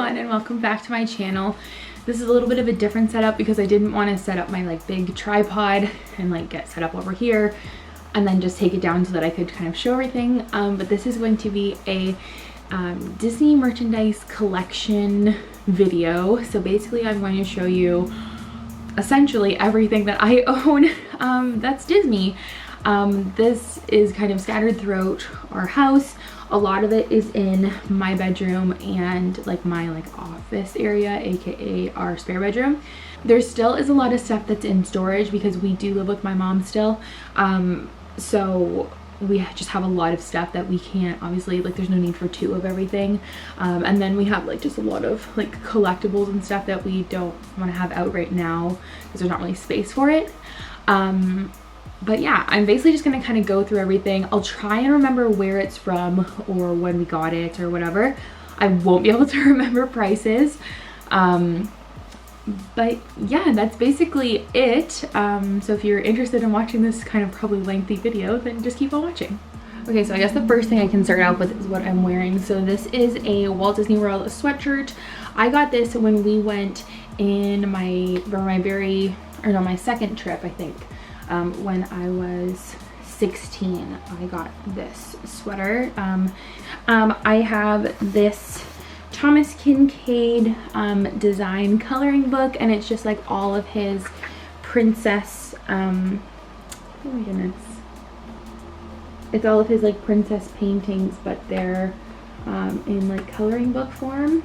everyone, and welcome back to my channel. This is a little bit of a different setup because I didn't want to set up my like big tripod and like get set up over here and then just take it down so that I could kind of show everything. But this is going to be a Disney merchandise collection video. So basically I'm going to show you essentially everything that I own that's Disney. This is kind of scattered throughout our house. A lot of it is in my bedroom and like my office area, aka our spare bedroom. There still is a lot of stuff that's in storage because we do live with my mom still. So we just have a lot of stuff that we can't, obviously, like there's no need for two of everything. And then we have like just a lot of like collectibles and stuff that we don't want to have out right now because there's not really space for it. But yeah, I'm basically just gonna kind of go through everything. I'll try and remember where it's from or when we got it or whatever. I won't be able to remember prices. But yeah, that's basically it. So if you're interested in watching this kind of probably lengthy video, then just keep on watching. Okay, so I guess the first thing I can start out with is what I'm wearing. So this is a Walt Disney World sweatshirt. I got this when we went in my second trip, I think. When I was 16, I got this sweater. I have this Thomas Kincaid design coloring book, and it's just like all of his princess, oh my goodness, it's all of his like princess paintings, but they're in like coloring book form.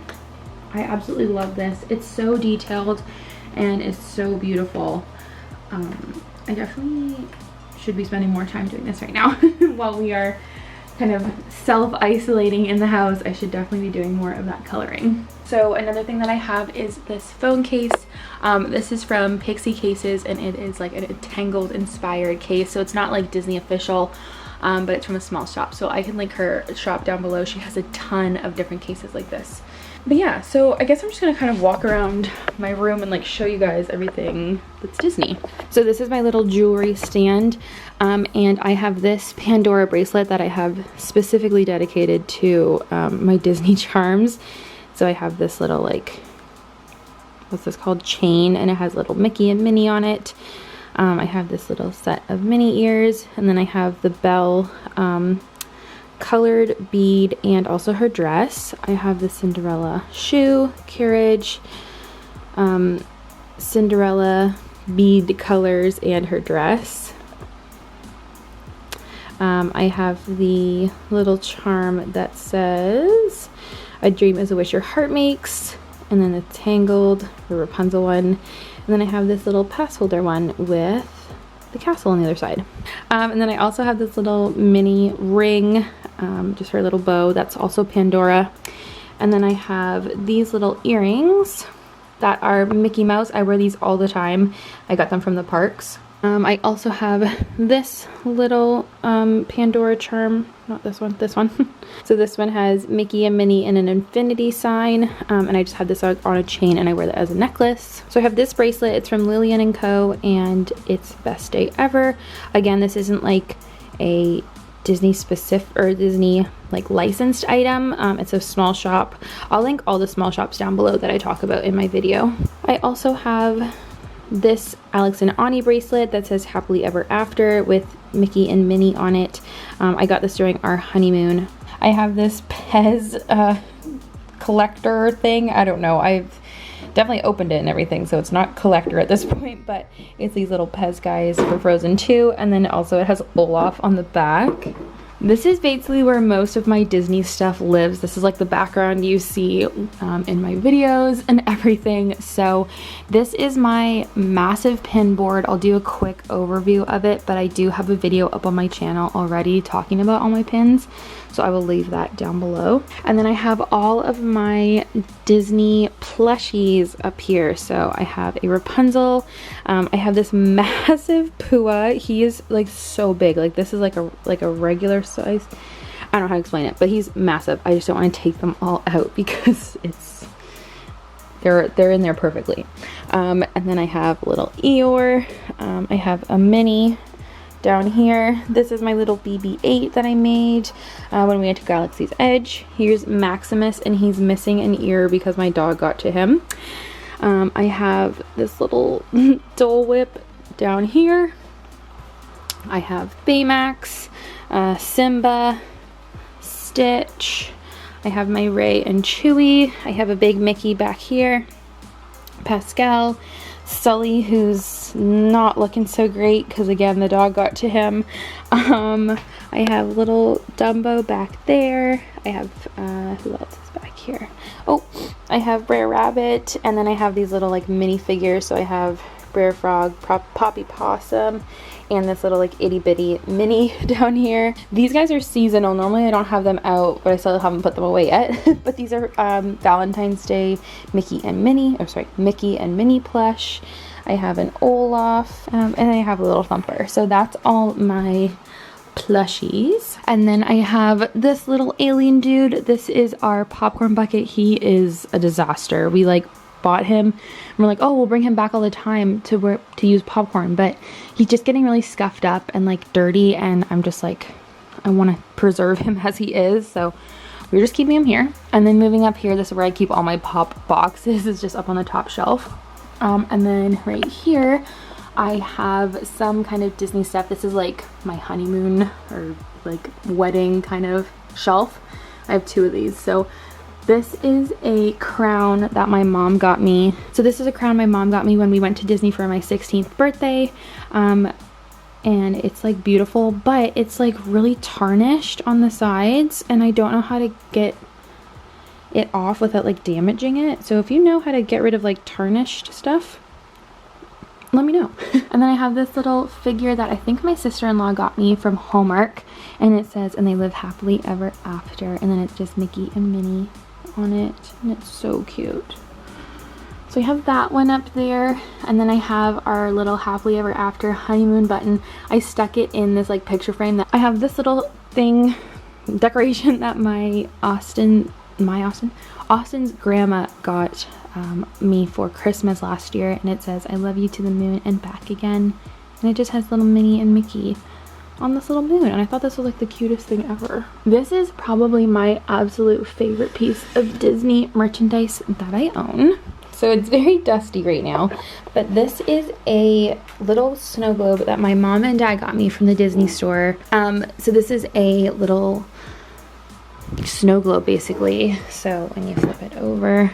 I absolutely love this. It's so detailed and it's so beautiful. I definitely should be spending more time doing this right now while we are kind of self-isolating in the house. I should definitely be doing more of that coloring. So another thing that I have is this phone case. This is from Pixie Cases, and it is like a Tangled inspired case. So it's not like Disney official, but it's from a small shop. So I can link her shop down below. She has a ton of different cases like this. But yeah, so I guess I'm just gonna kind of walk around my room and like show you guys everything that's Disney. So this is my little jewelry stand, and I have this Pandora bracelet that I have specifically dedicated to my Disney charms. So I have this little like, what's this called, chain, and it has little Mickey and Minnie on it. I have this little set of Minnie ears, and then I have the Belle colored bead and also her dress. I have the Cinderella shoe, carriage, Cinderella bead colors and her dress. I have the little charm that says, "A dream is a wish your heart makes," and then the Tangled, the Rapunzel one, and then I have this little pass holder one with the castle on the other side. And then I also have this little mini ring, just her little bow, that's also Pandora. And then I have these little earrings that are Mickey Mouse. I wear these all the time. I got them from the parks. I also have this little Pandora charm, not this one, this one. So this one has Mickey and Minnie in an infinity sign, and I just have this on a chain, and I wear that as a necklace. So I have this bracelet. It's from Lillian & Co, and it's Best Day Ever. Again, this isn't like a Disney specific or Disney like licensed item. It's a small shop. I'll link all the small shops down below that I talk about in my video. I also have this Alex and Ani bracelet that says Happily Ever After with Mickey and Minnie on it. I got this during our honeymoon. I have this Pez collector thing. I don't know. I've definitely opened it and everything, so it's not collector at this point, but it's these little Pez guys for Frozen 2, and then also it has Olaf on the back. This is basically where most of my Disney stuff lives. This is like the background you see in my videos and everything. So this is my massive pin board. I'll do a quick overview of it, but I do have a video up on my channel already talking about all my pins. So I will leave that down below. And then I have all of my Disney plushies up here. So I have a Rapunzel. I have this massive Pua. He is like so big. Like this is like a regular size. I don't know how to explain it, but he's massive. I just don't want to take them all out because they're in there perfectly. And then I have little Eeyore. I have a mini down here. This is my little BB-8 that I made when we went to Galaxy's Edge. Here's Maximus, and he's missing an ear because my dog got to him. I have this little Dole Whip down here. I have Baymax, Simba, Stitch. I have my Ray and Chewie. I have a big Mickey back here. Pascal, Sully, who's not looking so great because again the dog got to him. I have little Dumbo back there. I have who else is back here? Oh, I have Brer Rabbit, and then I have these little like mini figures. So I have Brer Frog, Poppy Possum, and this little like itty bitty mini down here. These guys are seasonal. Normally I don't have them out, but I still haven't put them away yet. But these are Valentine's Day Mickey and Minnie plush. I have an Olaf, and I have a little Thumper. So that's all my plushies. And then I have this little alien dude. This is our popcorn bucket. He is a disaster. We like bought him and we're like, oh, we'll bring him back all the time to use popcorn, but he's just getting really scuffed up and like dirty, and I'm just like, I want to preserve him as he is, so we're just keeping him here. And then moving up here, this is where I keep all my pop boxes. It's just up on the top shelf. And then right here I have some kind of Disney stuff. This is like my honeymoon or like wedding kind of shelf. I have 2 of these. So this is a crown that my mom got me. So this is a crown my mom got me when we went to Disney for my 16th birthday. And it's like beautiful, but it's like really tarnished on the sides, and I don't know how to get it off without like damaging it. So if you know how to get rid of like tarnished stuff, let me know. And then I have this little figure that I think my sister-in-law got me from Hallmark, and it says, and they live happily ever after, and then it's just Mickey and Minnie on it, and it's so cute. So I have that one up there, and then I have our little happily ever after honeymoon button. I stuck it in this like picture frame. That I have this little thing decoration that Austin's grandma got me for Christmas last year, and it says, I love you to the moon and back again, and it just has little Minnie and Mickey on this little moon, and I thought this was like the cutest thing ever. This is probably my absolute favorite piece of Disney merchandise that I own. So it's very dusty right now, but this is a little snow globe that my mom and dad got me from the Disney store. So this is a little snow globe basically. So when you flip it over,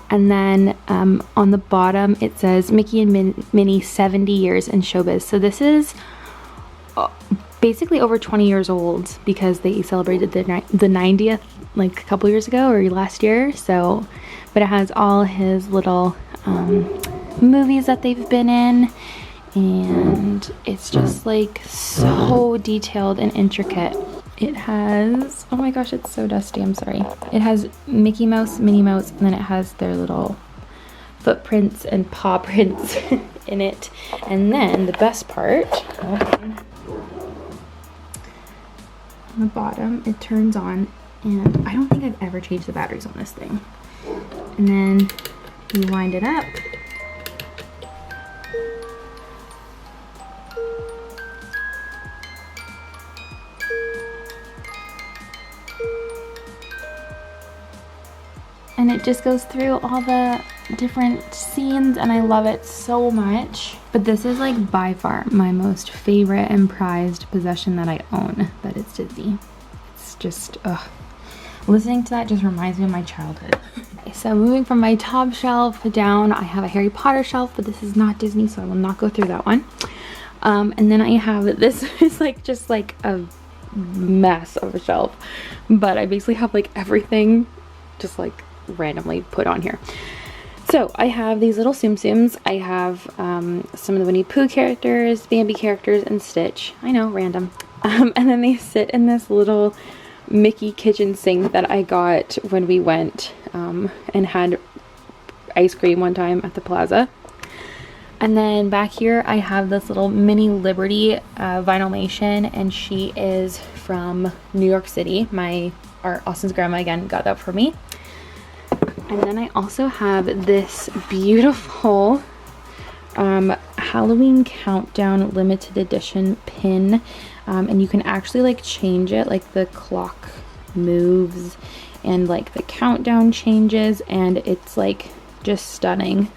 and then on the bottom it says Mickey and Minnie 70 years in showbiz. So this is basically over 20 years old because they celebrated the 90th like a couple years ago or last year. So, but it has all his little movies that they've been in, and it's just like so detailed and intricate. It has, oh my gosh, it's so dusty, I'm sorry. It has Mickey Mouse, Minnie Mouse, and then it has their little footprints and paw prints in it. And then the best part, on the bottom, it turns on, and I don't think I've ever changed the batteries on this thing. And then you wind it up. And it just goes through all the different scenes, and I love it so much. But this is like by far my most favorite and prized possession that I own, that it's Disney. It's just, ugh. Listening to that just reminds me of my childhood. So moving from my top shelf down, I have a Harry Potter shelf, but this is not Disney, so I will not go through that one. And then I have, this is like just like a mess of a shelf, but I basically have like everything just like randomly put on here. So I have these little Tsum Tsums. I have some of the Winnie Pooh characters, Bambi characters, and Stitch. I know, random. And then they sit in this little Mickey kitchen sink that I got when we went and had ice cream one time at the plaza. And then back here I have this little mini Liberty Vinylmation, and she is from New York City. Our Austin's grandma again got that for me. And then I also have this beautiful How Halloween countdown limited edition pin, and you can actually like change it, like the clock moves and like the countdown changes, and it's like just stunning.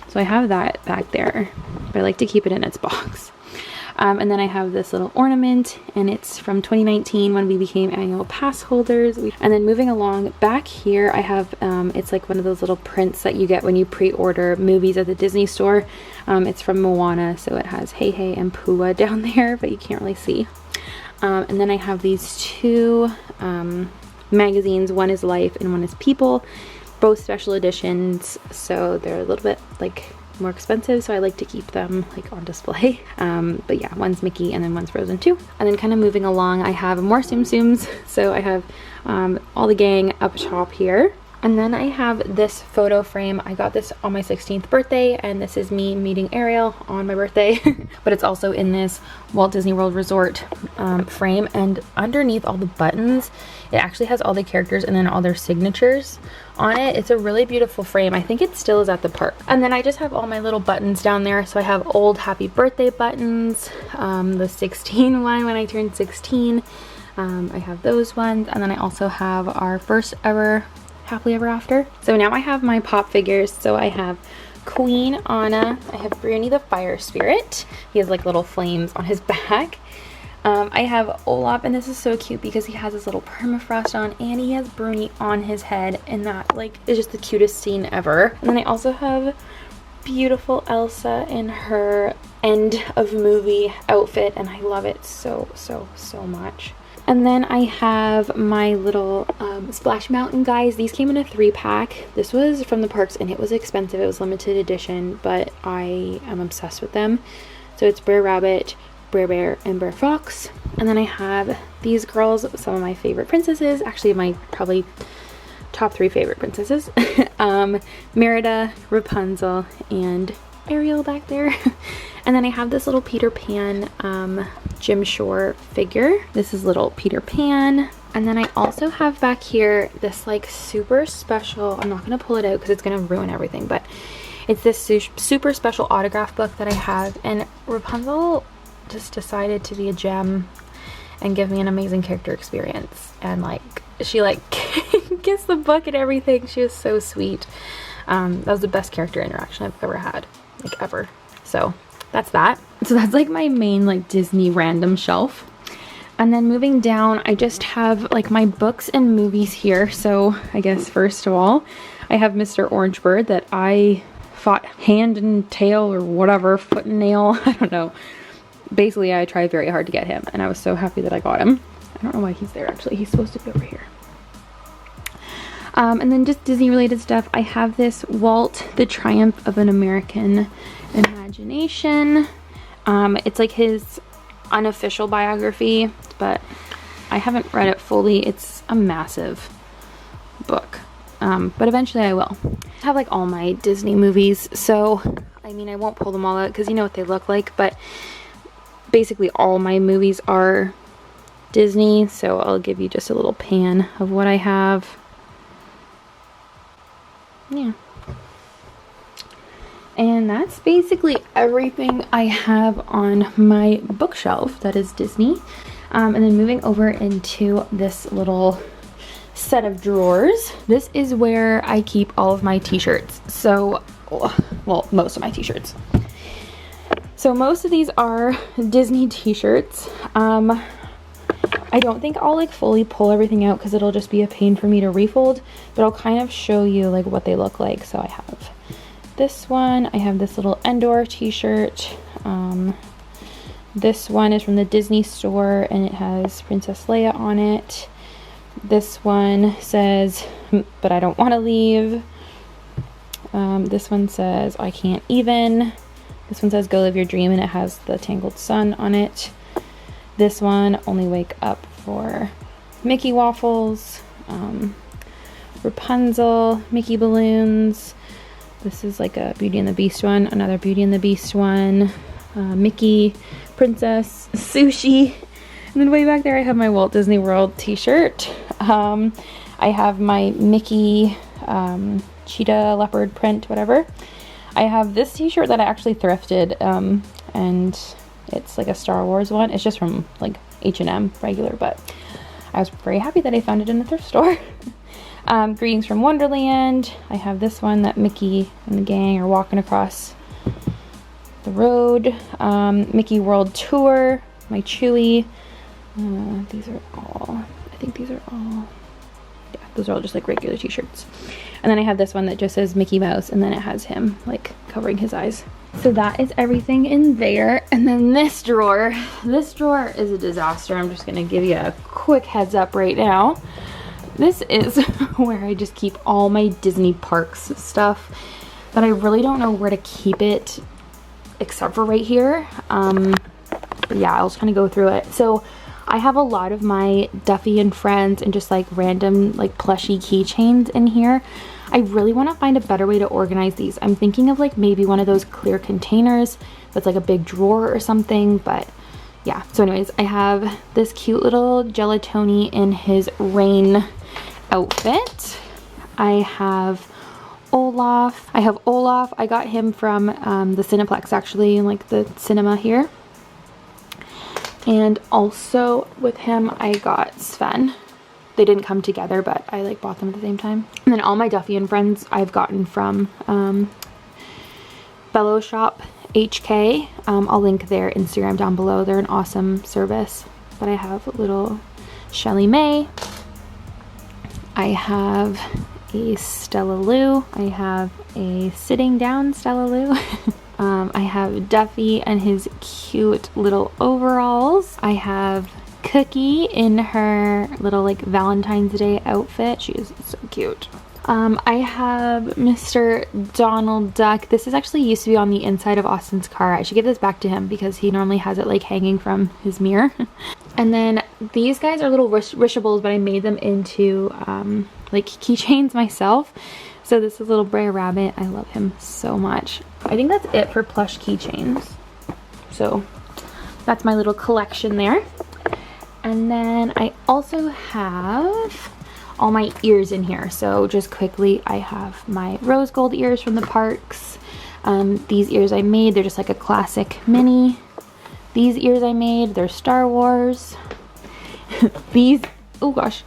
So I have that back there, but I like to keep it in its box. And then I have this little ornament, and it's from 2019 when we became annual pass holders. And then moving along back here, I have it's like one of those little prints that you get when you pre-order movies at the Disney store. It's from Moana, so it has Hey Hey and Pua down there, but you can't really see. And then I have these two magazines. One is Life and one is People, both special editions, so they're a little bit like more expensive, so I like to keep them like on display. But yeah, one's Mickey and then one's Frozen 2. And then kind of moving along, I have more Tsum Tsums. So I have all the gang up top here. And then I have this photo frame. I got this on my 16th birthday, and this is me meeting Ariel on my birthday. But it's also in this Walt Disney World Resort frame, and underneath all the buttons, it actually has all the characters and then all their signatures on it. It's a really beautiful frame. I think it still is at the park. And then I just have all my little buttons down there. So I have old happy birthday buttons, the 16 one when I turned 16. I have those ones, and then I also have our first ever happily ever after. So now I have my pop figures. So I have Queen Anna, I have Bruni the Fire Spirit. He has like little flames on his back. I have Olaf, and this is so cute because he has this little permafrost on, and he has Bruni on his head, and that like is just the cutest scene ever. And then I also have beautiful Elsa in her end of movie outfit, and I love it so much. And then I have my little Splash Mountain guys. These came in a 3-pack. This was from the parks, and it was expensive. It was limited edition, but I am obsessed with them. So it's Brer Rabbit, Brer Bear, and Brer Fox. And then I have these girls, some of my favorite princesses. Actually, my probably top 3 favorite princesses. Merida, Rapunzel, and Ariel back there. And then I have this little Peter Pan Jim Shore figure. This is little Peter Pan. And then I also have back here this like super special, I'm not gonna pull it out because it's gonna ruin everything, but it's this super special autograph book that I have, and Rapunzel just decided to be a gem and give me an amazing character experience. And like she like kissed the book and everything. She was so sweet. That was the best character interaction I've ever had, like ever. So that's that. So that's like my main like Disney random shelf. And then moving down, I just have like my books and movies here. So I guess first of all, I have Mr. Orangebird that I fought hand and tail or whatever, foot and nail, I don't know. Basically, I tried very hard to get him, and I was so happy that I got him. I don't know why he's there actually. He's supposed to be over here. And then just Disney related stuff. I have this Walt, The Triumph of an American Imagination. It's like his unofficial biography, but I haven't read it fully. It's a massive book, but eventually I will. I have like all my Disney movies, so I mean I won't pull them all out because you know what they look like, but basically all my movies are Disney, so I'll give you just a little pan of what I have. Yeah. And that's basically everything I have on my bookshelf that is Disney. And then moving over into this little set of drawers. This is where I keep all of my t-shirts. So, well, most of my t-shirts. So most of these are Disney t-shirts. I don't think I'll like fully pull everything out because it'll just be a pain for me to refold, but I'll kind of show you like what they look like. So I have this one, I have this little Endor t-shirt. This one is from the Disney store and it has Princess Leia on it. This one says, but I don't want to leave. This one says, I can't even. This one says, go live your dream, and it has the Tangled Sun on it. This one, only wake up for Mickey waffles. Rapunzel, Mickey balloons. This is like a Beauty and the Beast one, another Beauty and the Beast one. Mickey, Princess, Sushi. And then way back there I have my Walt Disney World t-shirt. I have my Mickey cheetah leopard print, whatever. I have this t-shirt that I actually thrifted, and it's like a Star Wars one. It's just from like H&M regular, but I was very happy that I found it in the thrift store. Greetings from Wonderland. I have this one that Mickey and the gang are walking across the road. Mickey World Tour, my Chewy. These are all, I think these are all, yeah, those are all just like regular t-shirts. And then I have this one that just says Mickey Mouse, and then it has him like covering his eyes. So that is everything in there. And then this drawer is a disaster. I'm just gonna give you a quick heads up right now. This is where I just keep all my Disney parks stuff, but I really don't know where to keep it except for right here. But yeah, I'll just kind of go through it. So I have a lot of my Duffy and Friends and just like random like plushie keychains in here. I really want to find a better way to organize these. I'm thinking of like maybe one of those clear containers that's like a big drawer or something, but yeah. So anyways, I have this cute little Gelatoni in his rain outfit. I have Olaf. I got him from the Cineplex, actually, in like the cinema here. And also with him I got Sven. They didn't come together, but I like bought them at the same time. And then all my Duffy and Friends I've gotten from Bellow Shop HK. I'll link their Instagram down below. They're an awesome service. But I have a little Shelly May. I have a Stella Lou. I have a sitting down Stella Lou. I have Duffy and his cute little overalls. I have Cookie in her little like Valentine's Day outfit. She is so cute. I have Mr. Donald Duck. This is actually used to be on the inside of Austin's car. I should give this back to him because he normally has it like hanging from his mirror. And then these guys are little wishables, but I made them into like keychains myself. So this is little Brer Rabbit. I love him so much. I think that's it for plush keychains. So that's my little collection there. And then I also have all my ears in here. So just quickly, I have my rose gold ears from the parks. These ears I made, they're just like a classic mini. These ears I made, they're Star Wars. These, oh gosh,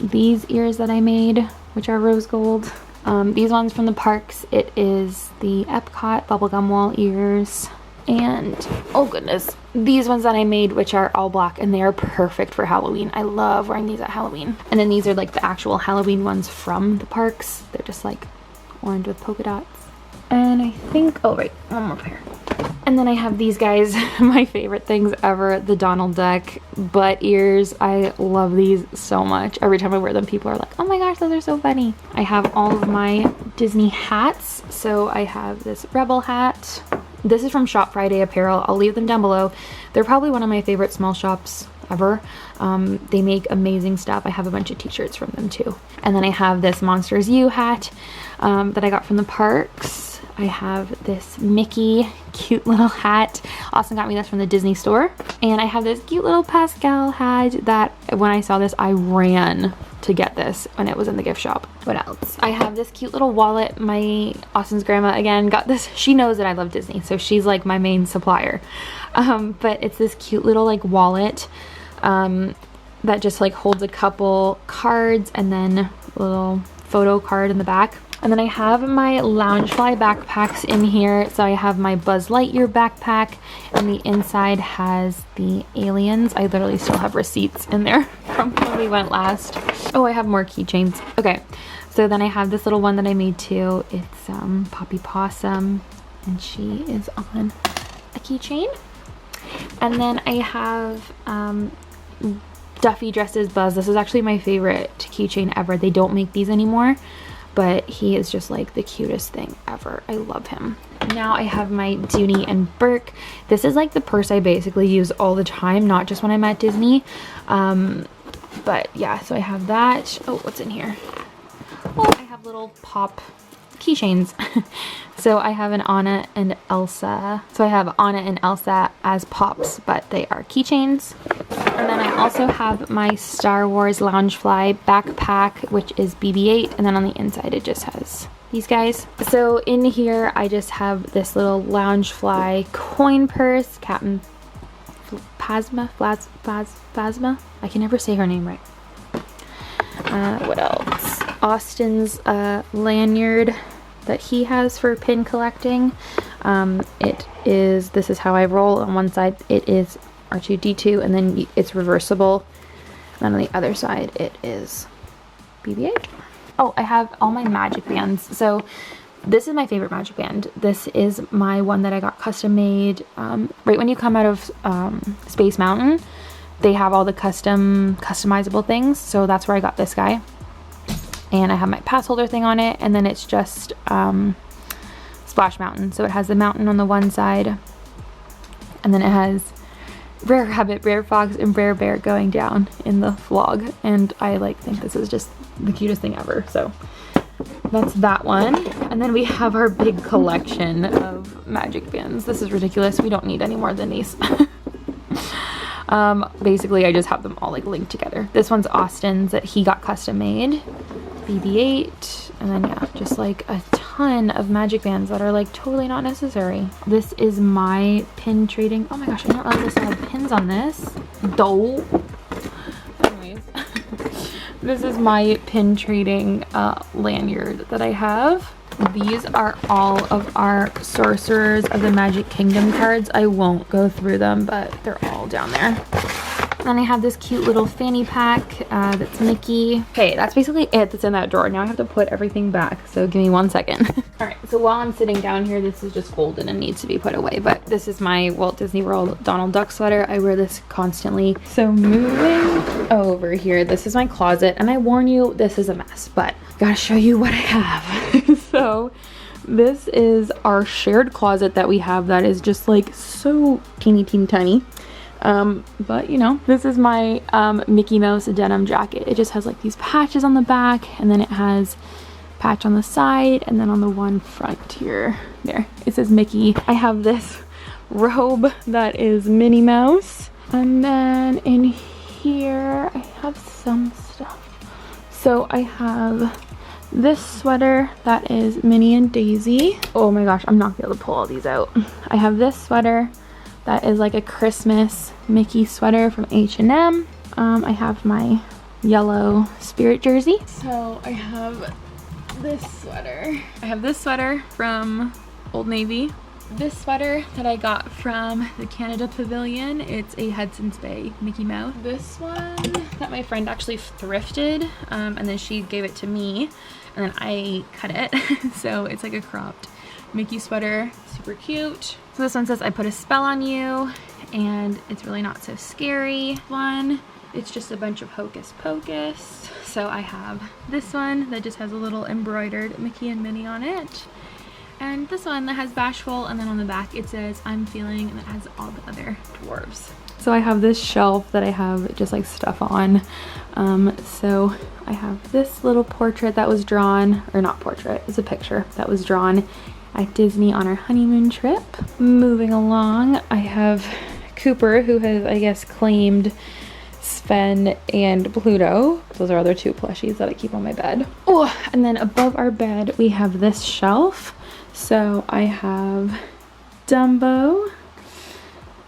these ears that I made, which are rose gold. These ones from the parks, it is the Epcot bubblegum wall ears. And oh goodness, these ones that I made, which are all black, and they are perfect for Halloween. I love wearing these at Halloween. And then these are like the actual Halloween ones from the parks. They're just like orange with polka dots. And I think, oh right, one more pair. And then I have these guys, my favorite things ever, the Donald Duck butt ears. I love these so much. Every time I wear them, people are like, oh my gosh, those are so funny. I have all of my Disney hats. So I have this Rebel hat. This is from Shop Friday Apparel. I'll leave them down below. They're probably one of my favorite small shops ever. They make amazing stuff. I have a bunch of t-shirts from them too. And then I have this Monsters U hat that I got from the parks. I have this Mickey cute little hat. Austin got me this from the Disney store. And I have this cute little Pascal hat that when I saw this, I ran to get this when it was in the gift shop. What else? I have this cute little wallet. My Austin's grandma, again, got this. She knows that I love Disney, so she's like my main supplier. But it's this cute little like wallet that just like holds a couple cards and then a little photo card in the back. And then I have my Loungefly backpacks in here. So I have my Buzz Lightyear backpack, and the inside has the aliens. I literally still have receipts in there from when we went last. Oh, I have more keychains. Okay, so then I have this little one that I made too. It's Poppy Possum, and she is on a keychain. And then I have Duffy dressed as Buzz. This is actually my favorite keychain ever. They don't make these anymore, but he is just like the cutest thing ever. I love him. Now I have my Dooney and Burke. This is like the purse I basically use all the time, not just when I'm at Disney. But yeah, so I have that. Oh, what's in here? Oh, I have little pop keychains. So I have an Anna and Elsa. So I have Anna and Elsa as pops, but they are keychains. And then I also have my Star Wars Loungefly backpack, which is BB-8, and then on the inside it just has these guys. So in here I just have this little Loungefly coin purse, Captain Phasma. I can never say her name right. What else? Austin's lanyard that he has for pin collecting. This is how I roll. On one side it is R2-D2 and then it's reversible. And on the other side it is BB-8. Oh, I have all my magic bands. So this is my favorite magic band. This is my one that I got custom made. Right when you come out of Space Mountain, they have all the customizable things. So that's where I got this guy. And I have my pass holder thing on it. And then it's just Splash Mountain. So it has the mountain on the one side. And then it has Rare Rabbit, Rare Fox, and Rare Bear going down in the vlog. And I think this is just the cutest thing ever. So that's that one. And then we have our big collection of magic bands. This is ridiculous. We don't need any more than these. Basically I just have them all linked together. This one's Austin's that he got custom made. BB-8. And then yeah, just a ton of magic bands that are totally not necessary. This is my pin trading. Oh my gosh, I didn't realize I had pins on this. Though. Anyways. This is my pin trading lanyard that I have. These are all of our Sorcerers of the Magic Kingdom cards. I won't go through them, but they're all down there. Then I have this cute little fanny pack that's Mickey. Okay, that's basically it that's in that drawer. Now I have to put everything back, so give me 1 second. All right, so while I'm sitting down here, this is just folded and needs to be put away, but this is my Walt Disney World Donald Duck sweater. I wear this constantly. So moving over here, this is my closet, and I warn you, this is a mess, but gotta show you what I have. So this is our shared closet that we have that is just so teeny tiny. But you know, this is my Mickey Mouse denim jacket. It just has these patches on the back, and then it has patch on the side, and then on the one front here, there, it says Mickey. I have this robe that is Minnie Mouse, and then in here I have some stuff. So I have this sweater that is Minnie and Daisy. Oh my gosh, I'm not gonna be able to pull all these out. I have this sweater that is a Christmas Mickey sweater from H&M. I have my yellow Spirit jersey. So I have this sweater. I have this sweater from Old Navy. This sweater that I got from the Canada Pavilion. It's a Hudson's Bay Mickey Mouse. This one that my friend actually thrifted, and then she gave it to me, and then I cut it. So it's a cropped Mickey sweater, super cute. So this one says, I put a spell on you, and it's really not so scary. One, it's just a bunch of hocus pocus. So I have this one that just has a little embroidered Mickey and Minnie on it. And this one that has bashful, and then on the back it says, I'm feeling, and it has all the other dwarves. So I have this shelf that I have just stuff on. So I have this little portrait that was drawn, or not portrait, it's a picture that was drawn at Disney on our honeymoon trip. Moving along, I have Cooper, who has, I guess, claimed Sven and Pluto. Those are other two plushies that I keep on my bed. Oh, and then above our bed, we have this shelf. So I have Dumbo,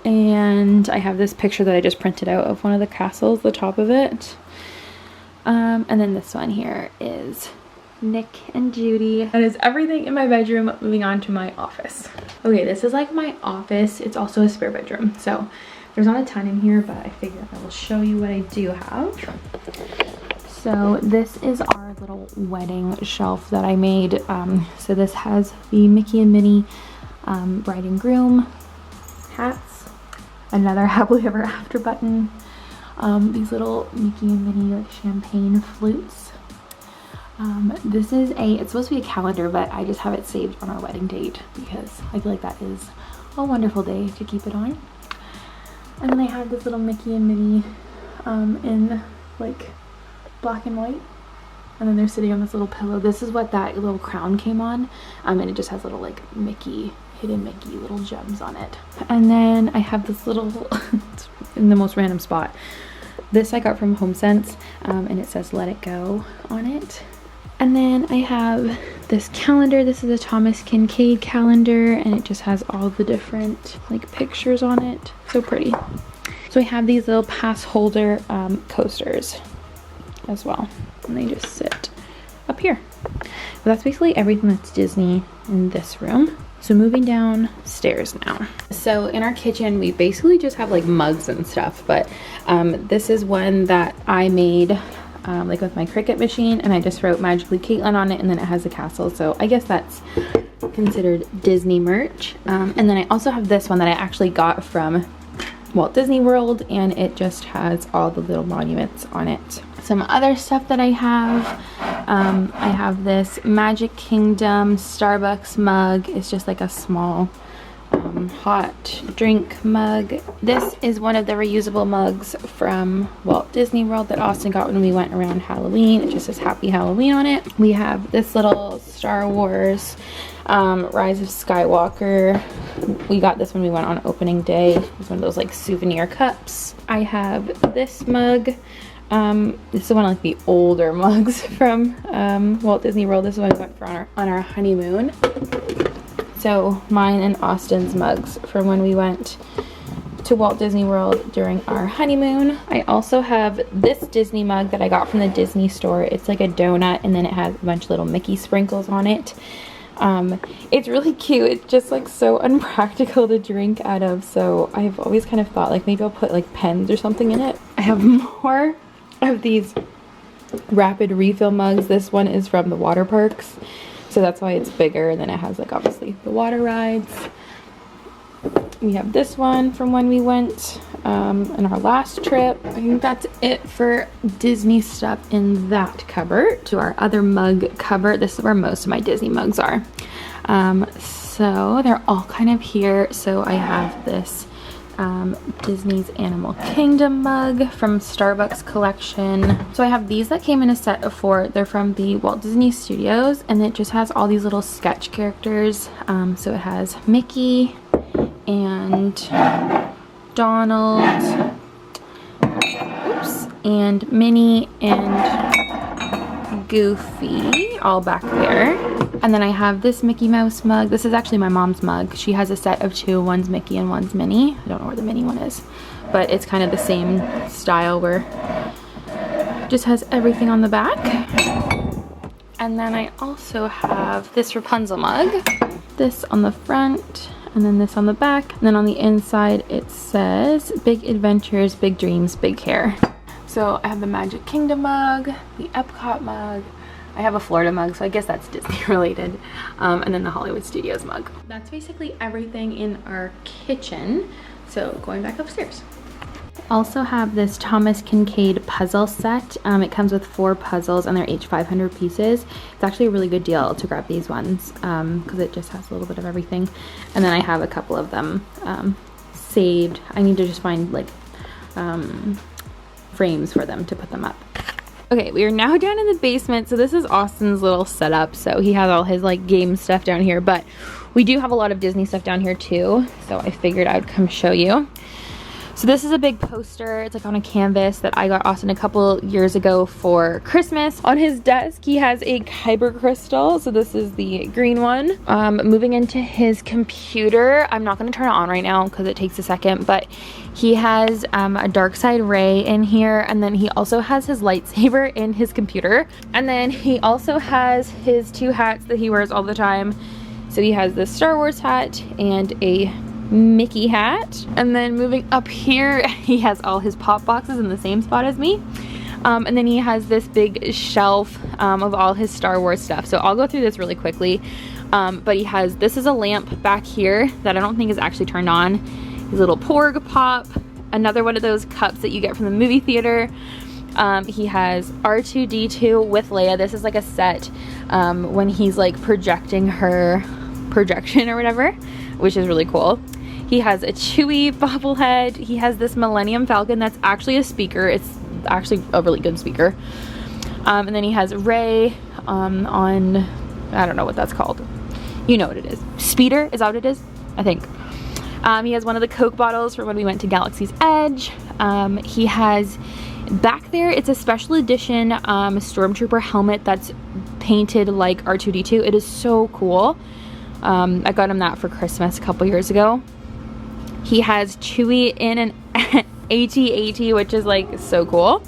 and I have this picture that I just printed out of one of the castles, the top of it. And then this one here is Nick and Judy. That is everything in my bedroom. Moving on to my office. Okay, this is my office. It's also a spare bedroom. So there's not a ton in here, but I figured I will show you what I do have. So this is our little wedding shelf that I made. So this has the Mickey and Minnie bride and groom hats, another happily ever after button, these little Mickey and Minnie champagne flutes. This is it's supposed to be a calendar, but I just have it saved on our wedding date because I feel that is a wonderful day to keep it on. And then I have this little Mickey and Minnie in black and white, and then they're sitting on this little pillow. This is what that little crown came on, and it just has little Mickey, hidden Mickey little gems on it. And then I have this little in the most random spot. This I got from HomeSense, and it says Let It Go on it. And then I have this calendar. This is a Thomas Kincaid calendar, and it just has all the different like pictures on it. So pretty. So I have these little pass holder coasters as well, and they just sit up here. But that's basically everything that's Disney in this room. So moving downstairs now. So in our kitchen, we basically just have like mugs and stuff, but this is one that I made like with my Cricut machine, and I just wrote Magically Katelyn on it, and then it has a castle. So I guess that's considered Disney merch. And then I also have this one that I actually got from Walt Disney World, and it just has all the little monuments on it. Some other stuff that I have this Magic Kingdom Starbucks mug. It's just like a small hot drink mug. This is one of the reusable mugs from Walt Disney World that Austin got when we went around Halloween. It just says Happy Halloween on it. We have this little Star Wars Rise of Skywalker. We got this when we went on opening day. It's one of those like souvenir cups. I have this mug. This is one of like the older mugs from Walt Disney World. This is one we went for on our honeymoon. So mine and Austin's mugs from when we went to Walt Disney World during our honeymoon. I also have this Disney mug that I got from the Disney store. It's like a donut, and then it has a bunch of little Mickey sprinkles on it. It's really cute. It's just like so unpractical to drink out of, so I've always kind of thought like maybe I'll put like pens or something in it. I have more of these rapid refill mugs. This one is from the water parks, so that's why it's bigger, and then it has like obviously the water rides. We have this one from when we went on our last trip. I think that's it for Disney stuff in that cupboard. To our other mug cupboard, this is where most of my Disney mugs are. So they're all kind of here. So I have this Disney's Animal Kingdom mug from Starbucks collection. So I have these that came in a set of 4. They're from the Walt Disney Studios, and it just has all these little sketch characters. So it has Mickey and Donald, oops, and Minnie and Goofy all back there. And then I have this Mickey Mouse mug. This is actually my mom's mug. She has a set of 2. One's Mickey and one's Minnie. I don't know where the Minnie one is, but it's kind of the same style where it just has everything on the back. And then I also have this Rapunzel mug. This on the front, and then this on the back. And then on the inside it says Big Adventures, Big Dreams, Big Hair. So I have the Magic Kingdom mug, the Epcot mug. I have a Florida mug, so I guess that's Disney related. And then the Hollywood Studios mug. That's basically everything in our kitchen. So going back upstairs. Also have this Thomas Kincaid puzzle set. It comes with 4 puzzles, and they're each 500 pieces. It's actually a really good deal to grab these ones because it just has a little bit of everything. And then I have a couple of them saved. I need to just find like frames for them to put them up. Okay, we are now down in the basement. So this is Austin's little setup. So he has all his like game stuff down here, but we do have a lot of Disney stuff down here too. So I figured I would come show you. So this is a big poster. It's like on a canvas that I got Austin a couple years ago for Christmas. On his desk, he has a Kyber crystal. So this is the green one. Moving into his computer, I'm not gonna turn it on right now because it takes a second, but he has a dark side ray in here, and then he also has his lightsaber in his computer. And then he also has his 2 hats that he wears all the time. So he has this Star Wars hat and a Mickey hat. And then moving up here, he has all his pop boxes in the same spot as me. And then he has this big shelf of all his Star Wars stuff. So I'll go through this really quickly. But he has, this is a lamp back here that I don't think is actually turned on. His little Porg pop, another one of those cups that you get from the movie theater. He has R2-D2 with Leia. This is like a set when he's like projecting her projection or whatever, which is really cool. He has a Chewie bobblehead. He has this Millennium Falcon that's actually a speaker. It's actually a really good speaker. And then he has Rey on, I don't know what that's called. You know what it is. Speeder, is that what it is? I think. He has one of the Coke bottles from when we went to Galaxy's Edge. He has Back there, it's a special edition Stormtrooper helmet that's painted like R2-D2. It is so cool. I got him that for Christmas a couple years ago. He has Chewie in an AT-AT, which is like so cool.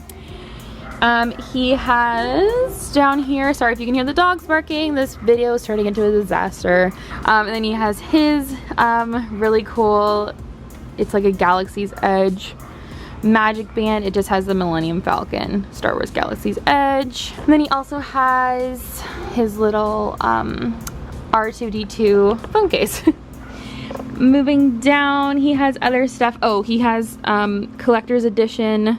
He has down here, sorry if you can hear the dogs barking, this video is turning into a disaster. And then he has his really cool, it's like a Galaxy's Edge magic band. It just has the Millennium Falcon, Star Wars Galaxy's Edge. And then he also has his little R2-D2 phone case. Moving down, he has other stuff. Oh, he has collector's edition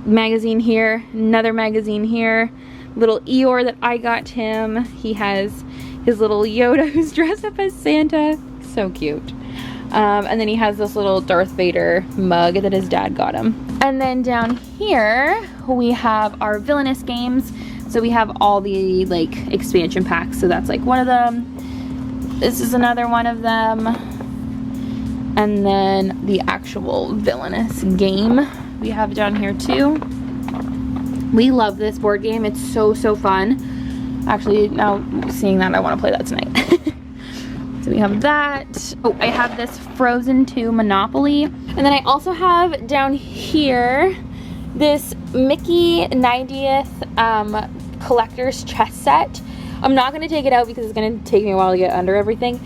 magazine here, another magazine here, little Eeyore that I got him. He has his little Yoda who's dressed up as Santa, so cute. And then he has this little Darth Vader mug that his dad got him. And then down here we have our villainous games. So we have all the like expansion packs, so that's like one of them. This is another one of them. And then the actual villainous game we have down here too. We love this board game. It's so fun. Actually, now seeing that, I want to play that tonight. So we have that. Oh, I have this Frozen 2 Monopoly. And then I also have down here this Mickey 90th collector's chess set. I'm not going to take it out because it's going to take me a while to get under everything.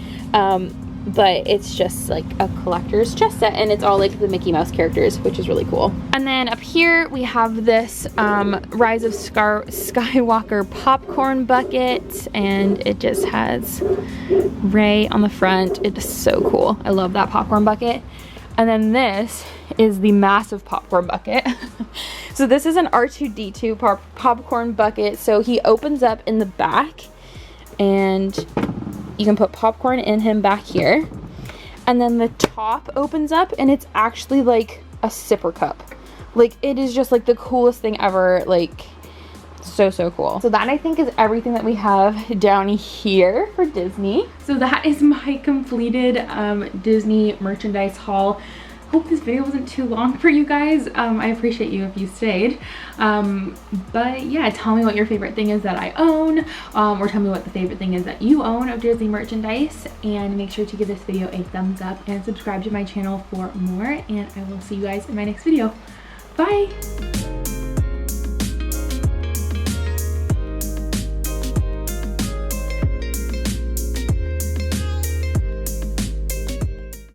But it's just like a collector's chess set, and it's all like the Mickey Mouse characters, which is really cool. And then up here we have this Rise of Skywalker popcorn bucket, and it just has Rey on the front. It is so cool. I love that popcorn bucket. And then this is the massive popcorn bucket. So this is an R2-D2 popcorn bucket. So he opens up in the back, and you can put popcorn in him back here. And then the top opens up, and it's actually like a sipper cup. Like, it is just like the coolest thing ever. Like, so cool. So that, I think, is everything that we have down here for Disney. So that is my completed Disney merchandise haul. Hope this video wasn't too long for you guys. I appreciate you if you stayed. But yeah, tell me what your favorite thing is that I own, or tell me what the favorite thing is that you own of Disney merchandise, and make sure to give this video a thumbs up and subscribe to my channel for more, and I will see you guys in my next video. Bye!